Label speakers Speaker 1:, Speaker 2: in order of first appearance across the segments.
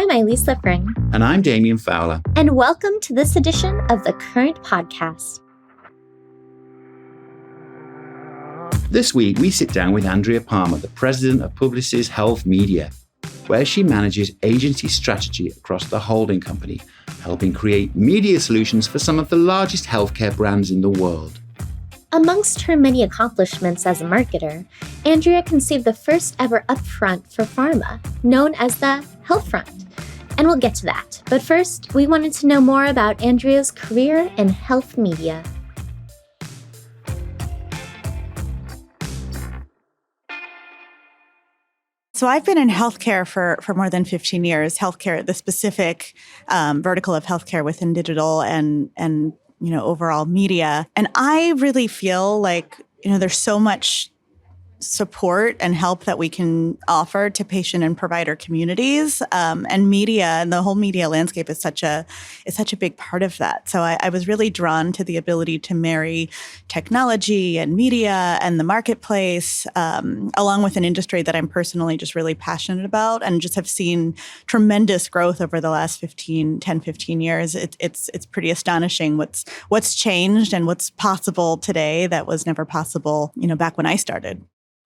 Speaker 1: I'm Eileen Liffring.
Speaker 2: And I'm Damien Fowler.
Speaker 1: And welcome to this edition of the Current Podcast.
Speaker 2: This week, we sit down with Andrea Palmer, the president of Publicis Health Media, where she manages agency strategy across the holding company, helping create media solutions for some of the largest healthcare brands in the world.
Speaker 1: Amongst her many accomplishments as a marketer, Andrea conceived the first ever upfront for pharma, known as the healthfront. And we'll get to that. But first, we wanted to know more about Andrea's career in health media.
Speaker 3: So I've been in healthcare for more than 15 years, healthcare, the specific vertical of healthcare within digital and overall media. And I really feel like, there's so much support and help that we can offer to patient and provider communities. And media and the whole media landscape is such a big part of that. So I was really drawn to the ability to marry technology and media and the marketplace, along with an industry that I'm personally just really passionate about and just have seen tremendous growth over the last 10, 15 years. It's pretty astonishing what's changed and what's possible today that was never possible, back when I started.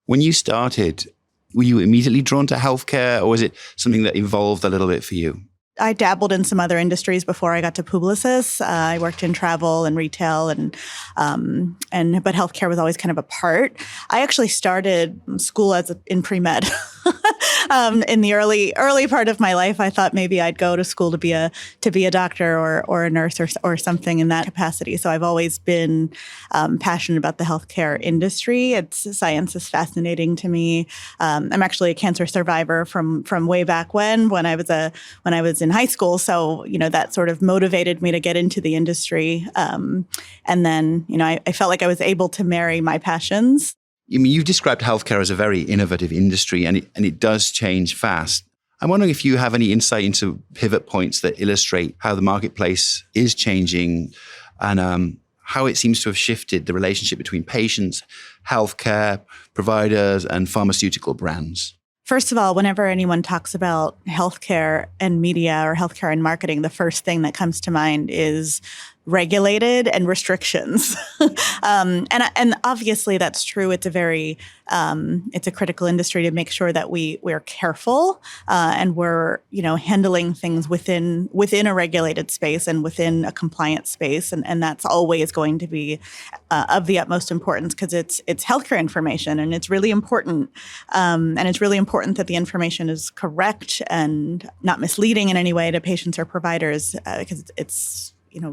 Speaker 2: When you started, were you immediately drawn to healthcare, or was it something that evolved a little bit for you?
Speaker 3: I dabbled in some other industries before I got to Publicis. I worked in travel and retail, but healthcare was always kind of a part. I actually started school in pre-med. In the early part of my life, I thought maybe I'd go to school to be a doctor or a nurse or something in that capacity. So I've always been passionate about the healthcare industry. Science is fascinating to me. I'm actually a cancer survivor from way back when I was in high school. So that sort of motivated me to get into the industry. And then I felt like I was able to marry my passions.
Speaker 2: You've described healthcare as a very innovative industry, and it does change fast. I'm wondering if you have any insight into pivot points that illustrate how the marketplace is changing and how it seems to have shifted the relationship between patients, healthcare providers, and pharmaceutical brands.
Speaker 3: First of all, whenever anyone talks about healthcare and media or healthcare and marketing, the first thing that comes to mind is regulated and restrictions. And obviously that's true. It's it's a critical industry to make sure that we're careful and we're, handling things within a regulated space and within a compliant space. And that's always going to be of the utmost importance because it's healthcare information and it's really important. And it's really important that the information is correct and not misleading in any way to patients or providers because it's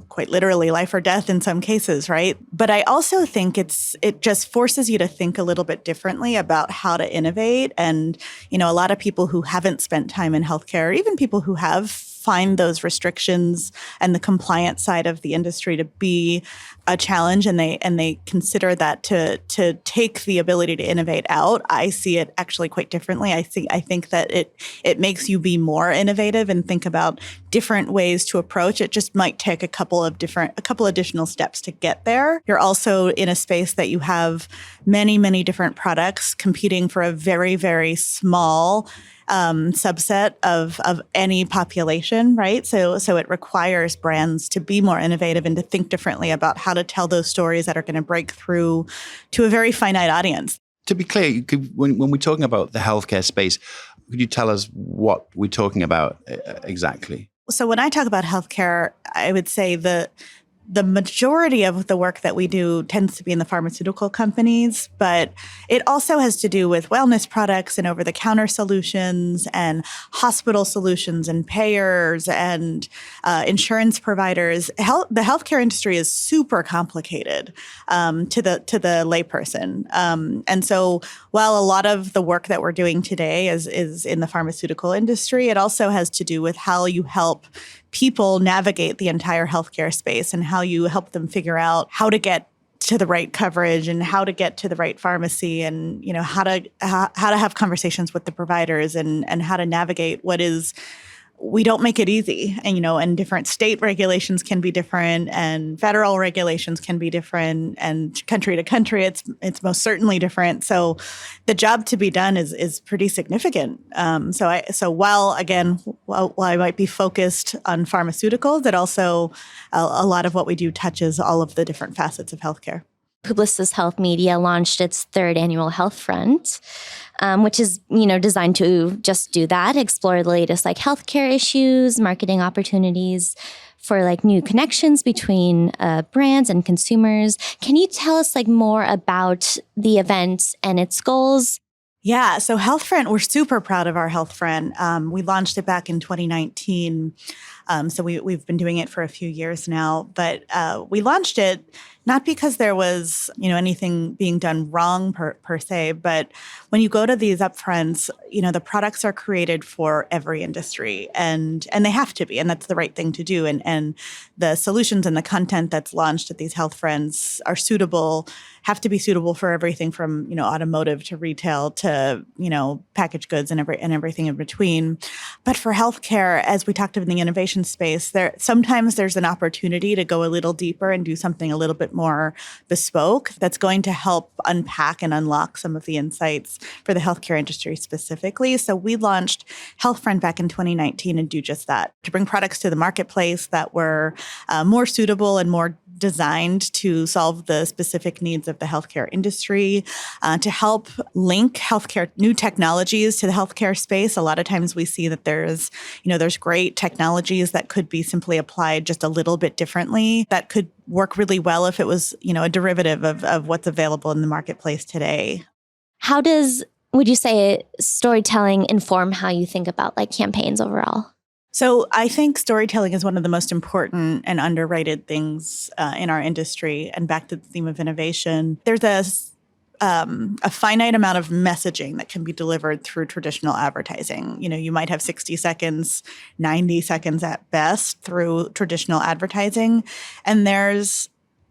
Speaker 3: quite literally life or death in some cases, right? But I also think it just forces you to think a little bit differently about how to innovate. And, a lot of people who haven't spent time in healthcare, even people who have, find those restrictions and the compliance side of the industry to be a challenge, and they consider that to take the ability to innovate out. I see it actually quite differently. I think that it makes you be more innovative and think about different ways to approach it. Just might take a couple additional steps to get there. You're also in a space that you have many, many different products competing for a very, very small subset of any population, right? So it requires brands to be more innovative and to think differently about how to tell those stories that are going to break through to a very finite audience.
Speaker 2: To be clear, when we're talking about the healthcare space, could you tell us what we're talking about exactly?
Speaker 3: So when I talk about healthcare, I would say the majority of the work that we do tends to be in the pharmaceutical companies, but it also has to do with wellness products and over-the-counter solutions and hospital solutions and payers and insurance providers. The healthcare industry is super complicated to the layperson. And so while a lot of the work that we're doing today is in the pharmaceutical industry, it also has to do with how you help people navigate the entire healthcare space and how you help them figure out how to get to the right coverage and how to get to the right pharmacy and how to have conversations with the providers and how to navigate what is we don't make it easy. And different state regulations can be different and federal regulations can be different, and country to country, it's most certainly different. So the job to be done is pretty significant. So while I might be focused on pharmaceuticals, that also a lot of what we do touches all of the different facets of healthcare.
Speaker 1: Publicis Health Media launched its third annual healthfront, which is, designed to just do that, explore the latest healthcare issues, marketing opportunities for new connections between brands and consumers. Can you tell us more about the event and its goals?
Speaker 3: Yeah, so HealthFront, we're super proud of our HealthFront. We launched it back in 2019. So we've been doing it for a few years now, but we launched it not because there was, anything being done wrong per se, but when you go to these upfronts, the products are created for every industry, and they have to be, and that's the right thing to do. And the solutions and the content that's launched at these health fronts have to be suitable for everything from, automotive to retail to, packaged goods and everything in between. But for healthcare, as we talked about in the innovation space, sometimes there's an opportunity to go a little deeper and do something a little bit more bespoke that's going to help unpack and unlock some of the insights for the healthcare industry specifically. So we launched HealthFront back in 2019 and do just that, to bring products to the marketplace that were more suitable and more designed to solve the specific needs of the healthcare industry, to help link healthcare new technologies to the healthcare space. A lot of times we see that there's great technologies that could be simply applied just a little bit differently, that could work really well if it was, a derivative of what's available in the marketplace today.
Speaker 1: Would you say storytelling inform how you think about campaigns overall?
Speaker 3: So I think storytelling is one of the most important and underrated things in our industry. And back to the theme of innovation, there's a finite amount of messaging that can be delivered through traditional advertising. You might have 60 seconds, 90 seconds at best through traditional advertising. And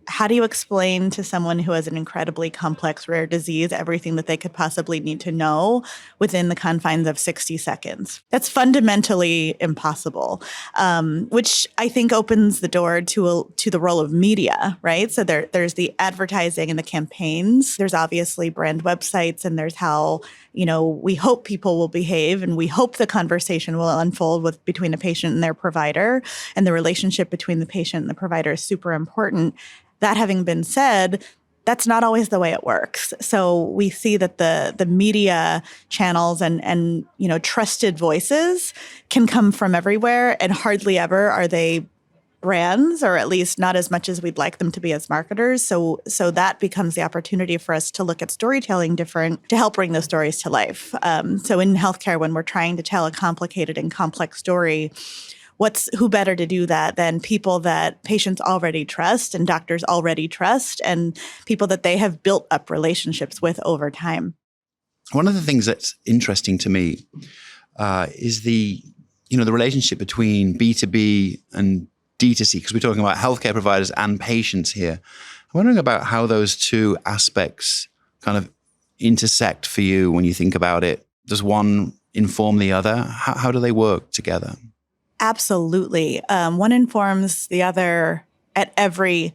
Speaker 3: how do you explain to someone who has an incredibly complex rare disease everything that they could possibly need to know within the confines of 60 seconds? That's fundamentally impossible, which I think opens the door to the role of media, right? So there's the advertising and the campaigns. There's obviously brand websites, and there's how we hope people will behave, and we hope the conversation will unfold between a patient and their provider, and the relationship between the patient and the provider is super important. That having been said, that's not always the way it works. So we see that the media channels and trusted voices can come from everywhere, and hardly ever are they brands, or at least not as much as we'd like them to be as marketers. So that becomes the opportunity for us to look at storytelling different to help bring those stories to life. So in healthcare, when we're trying to tell a complicated and complex story, who better to do that than people that patients already trust and doctors already trust, and people that they have built up relationships with over time?
Speaker 2: One of the things that's interesting to me is the relationship between B2B and D2C, because we're talking about healthcare providers and patients here. I'm wondering about how those two aspects kind of intersect for you when you think about it. Does one inform the other? How do they work together?
Speaker 3: Absolutely. One informs the other at every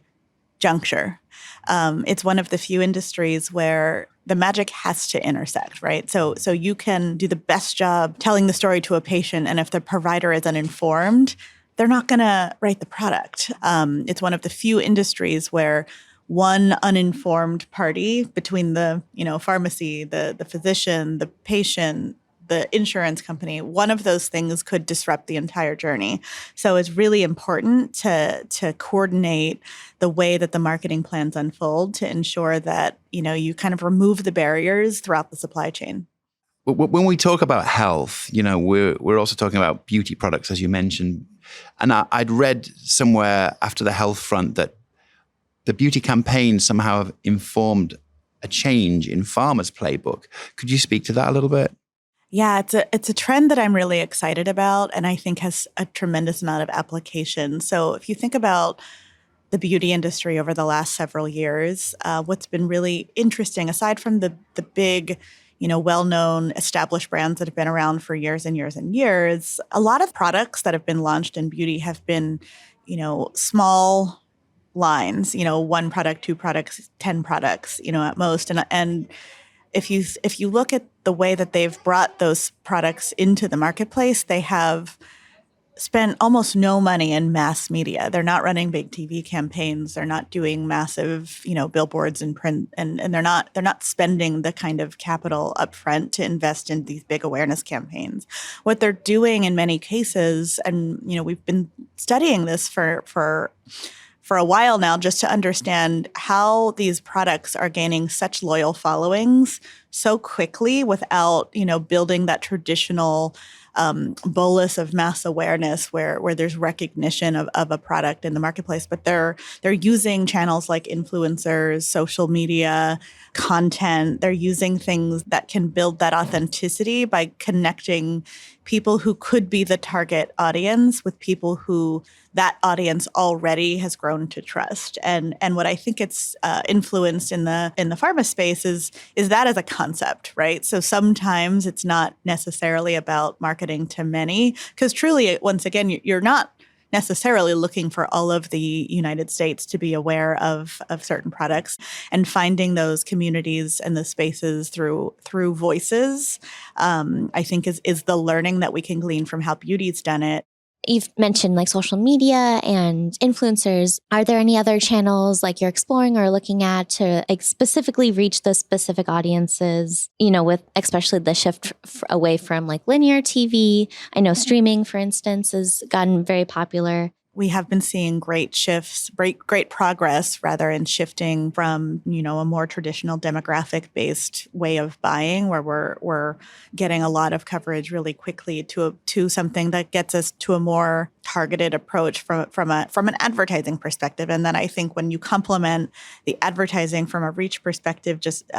Speaker 3: juncture. It's one of the few industries where the magic has to intersect, right? So you can do the best job telling the story to a patient, and if the provider is uninformed, they're not going to write the product. It's one of the few industries where one uninformed party between the pharmacy, the physician, the patient, the insurance company, one of those things could disrupt the entire journey. So it's really important to coordinate the way that the marketing plans unfold to ensure that, you kind of remove the barriers throughout the supply chain.
Speaker 2: When we talk about health, we're also talking about beauty products, as you mentioned. And I'd read somewhere after the health front that the beauty campaigns somehow have informed a change in pharma's playbook. Could you speak to that a little bit?
Speaker 3: Yeah, it's a trend that I'm really excited about, and I think has a tremendous amount of application. So if you think about the beauty industry over the last several years, what's been really interesting, aside from the big, well-known established brands that have been around for years and years and years. A lot of products that have been launched in beauty have been, small lines, 1 product, 2 products, 10 products, at most. And if you look at the way that they've brought those products into the marketplace, they have spent almost no money in mass media. They're not running big TV campaigns. They're not doing massive, billboards and print, and they're not spending the kind of capital upfront to invest in these big awareness campaigns. What they're doing in many cases, and we've been studying this for a while now, just to understand how these products are gaining such loyal followings so quickly without, building that traditional bolus of mass awareness where there's recognition of a product in the marketplace. But they're using channels like influencers, social media, content. They're using things that can build that authenticity by connecting people who could be the target audience with people who that audience already has grown to trust. And what I think it's influenced in the pharma space is that as a concept, right? So sometimes it's not necessarily about marketing to many, because truly, once again, you're not necessarily looking for all of the United States to be aware of certain products, and finding those communities and the spaces through voices, I think is the learning that we can glean from how beauty's done it.
Speaker 1: You've mentioned like social media and influencers. Are there any other channels like you're exploring or looking at to like specifically reach those specific audiences, with especially the shift away from like linear TV? I know streaming, for instance, has gotten very popular.
Speaker 3: We have been seeing great shifts, great progress rather, in shifting from, a more traditional demographic-based way of buying, where we're getting a lot of coverage really quickly to something that gets us to a more targeted approach from an advertising perspective. And then I think when you complement the advertising from a reach perspective, just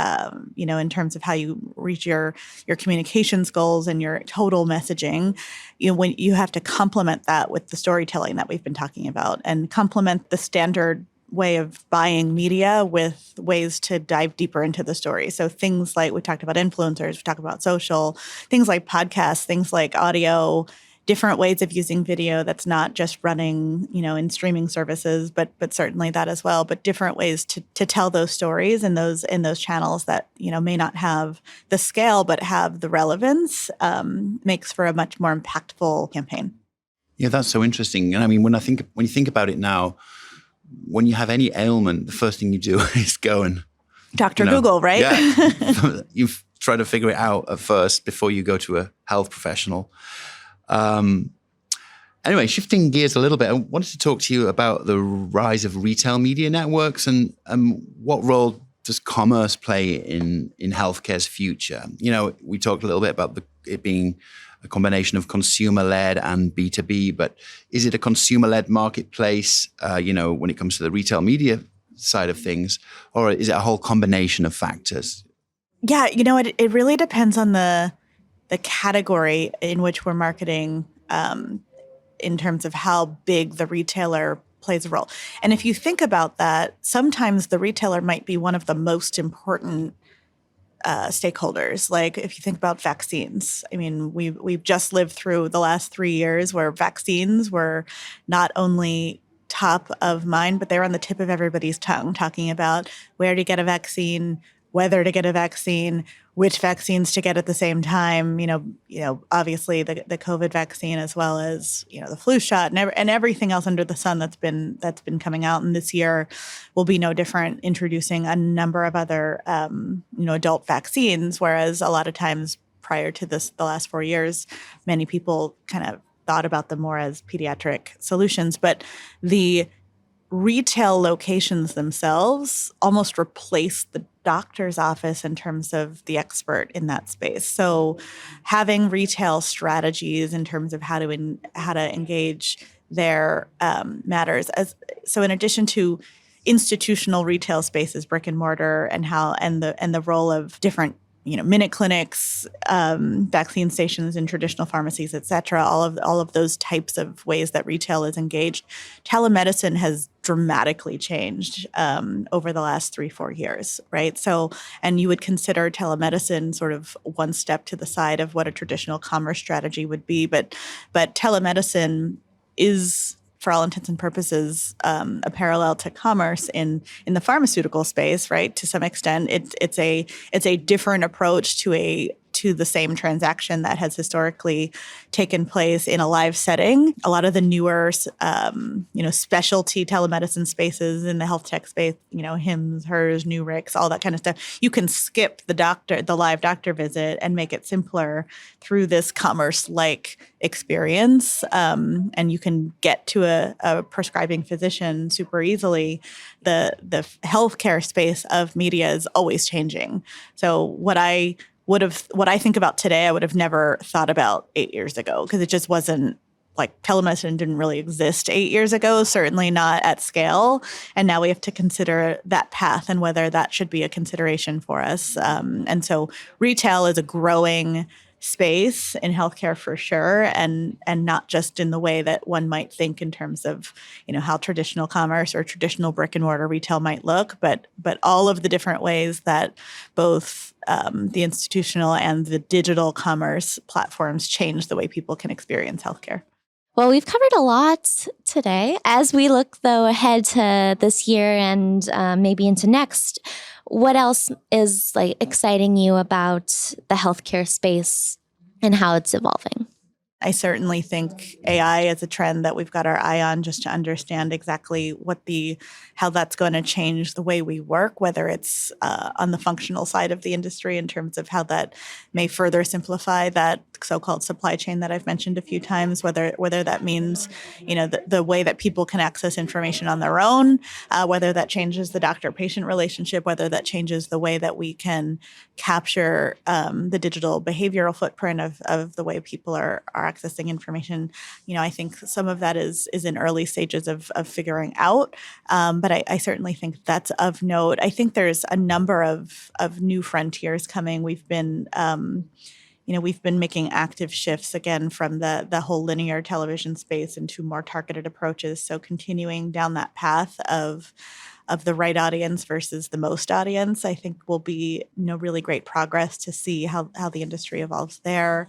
Speaker 3: in terms of how you reach your communications goals and your total messaging, when you have to complement that with the storytelling that we've been talking about, and complement the standard way of buying media with ways to dive deeper into the story. So things like, we talked about influencers, we talked about social, things like podcasts, things like audio, different ways of using video that's not just running, in streaming services, but certainly that as well, but different ways to tell those stories in those channels that, may not have the scale, but have the relevance, makes for a much more impactful campaign.
Speaker 2: Yeah, that's so interesting. And I mean, when you think about it now, when you have any ailment, the first thing you do is go and
Speaker 3: Dr. Google, right?
Speaker 2: Yeah, you try to figure it out at first before you go to a health professional. Anyway, shifting gears a little bit, I wanted to talk to you about the rise of retail media networks and what role does commerce play in healthcare's future? We talked a little bit about it being a combination of consumer-led and B2B, but is it a consumer-led marketplace, when it comes to the retail media side of things, or is it a whole combination of factors?
Speaker 3: Yeah, it really depends on the category in which we're marketing, in terms of how big the retailer plays a role. And if you think about that, sometimes the retailer might be one of the most important stakeholders. Like if you think about vaccines, I mean, we've just lived through the last 3 years where vaccines were not only top of mind, but they were on the tip of everybody's tongue, talking about where to get a vaccine, whether to get a vaccine, which vaccines to get at the same time. Obviously the COVID vaccine, as well as the flu shot and everything else under the sun that's been coming out. And this year will be no different, introducing a number of other adult vaccines. Whereas a lot of times prior to the last 4 years, many people kind of thought about them more as pediatric solutions. But the retail locations themselves almost replace the doctor's office in terms of the expert in that space. So having retail strategies in terms of how to engage there matters. So in addition to institutional retail spaces, brick and mortar, and the role of different minute clinics, vaccine stations in traditional pharmacies, et cetera, all of those types of ways that retail is engaged. Telemedicine has dramatically changed over the last 3-4 years, right? So, and you would consider telemedicine sort of one step to the side of what a traditional commerce strategy would be, but telemedicine is, for all intents and purposes, a parallel to commerce in the pharmaceutical space, right? To some extent, it's a different approach to the same transaction that has historically taken place in a live setting. A lot of the newer, specialty telemedicine spaces in the health tech space, Hims, Hers, Nurix, all that kind of stuff. You can skip the live doctor visit and make it simpler through this commerce-like experience. And you can get to a prescribing physician super easily. The healthcare space of media is always changing. So what I think about today, I would have never thought about 8 years ago, because it just wasn't, like, telemedicine didn't really exist 8 years ago, certainly not at scale. And now we have to consider that path and whether that should be a consideration for us. And so retail is a growing space in healthcare for sure, and not just in the way that one might think in terms of, how traditional commerce or traditional brick and mortar retail might look, but all of the different ways that both the institutional and the digital commerce platforms change the way people can experience healthcare.
Speaker 1: Well, we've covered a lot today. As we look, though, ahead to this year and maybe into next, what else is exciting you about the healthcare space and how it's evolving?
Speaker 3: I certainly think AI is a trend that we've got our eye on, just to understand exactly how that's going to change the way we work, whether it's on the functional side of the industry in terms of how that may further simplify that so-called supply chain that I've mentioned a few times, whether that means, the way that people can access information on their own, whether that changes the doctor-patient relationship, whether that changes the way that we can capture the digital behavioral footprint of the way people are accessing information. I think some of that is in early stages of figuring out, but I certainly think that's of note. I think there's a number of new frontiers coming. We've been making active shifts again from the whole linear television space into more targeted approaches. So continuing down that path of the right audience versus the most audience, I think will be really great progress to see how the industry evolves there.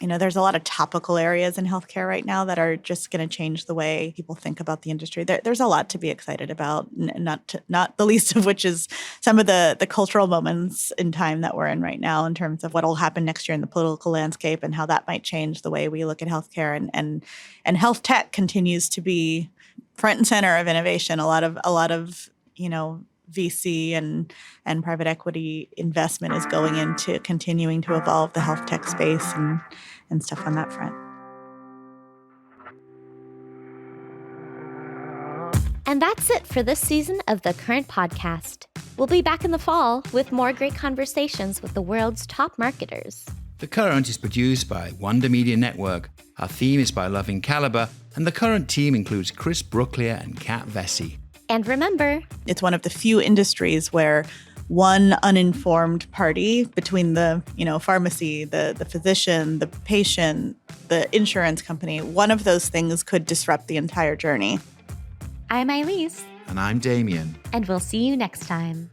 Speaker 3: There's a lot of topical areas in healthcare right now that are just going to change the way people think about the industry. There's a lot to be excited about, not the least of which is some of the cultural moments in time that we're in right now in terms of what will happen next year in the political landscape and how that might change the way we look at healthcare. And health tech continues to be front and center of innovation. A lot of VC and private equity investment is going into continuing to evolve the health tech space and stuff on that front.
Speaker 1: And that's it for this season of The Current Podcast. We'll be back in the fall with more great conversations with the world's top marketers.
Speaker 2: The Current is produced by Wonder Media Network. Our theme is by Loving Caliber, and the Current team includes Chris Brooklier and Kat Vesey.
Speaker 1: And remember,
Speaker 3: it's one of the few industries where one uninformed party between the pharmacy, the physician, the patient, the insurance company, one of those things could disrupt the entire journey.
Speaker 1: I'm Elise.
Speaker 2: And I'm Damien.
Speaker 1: And we'll see you next time.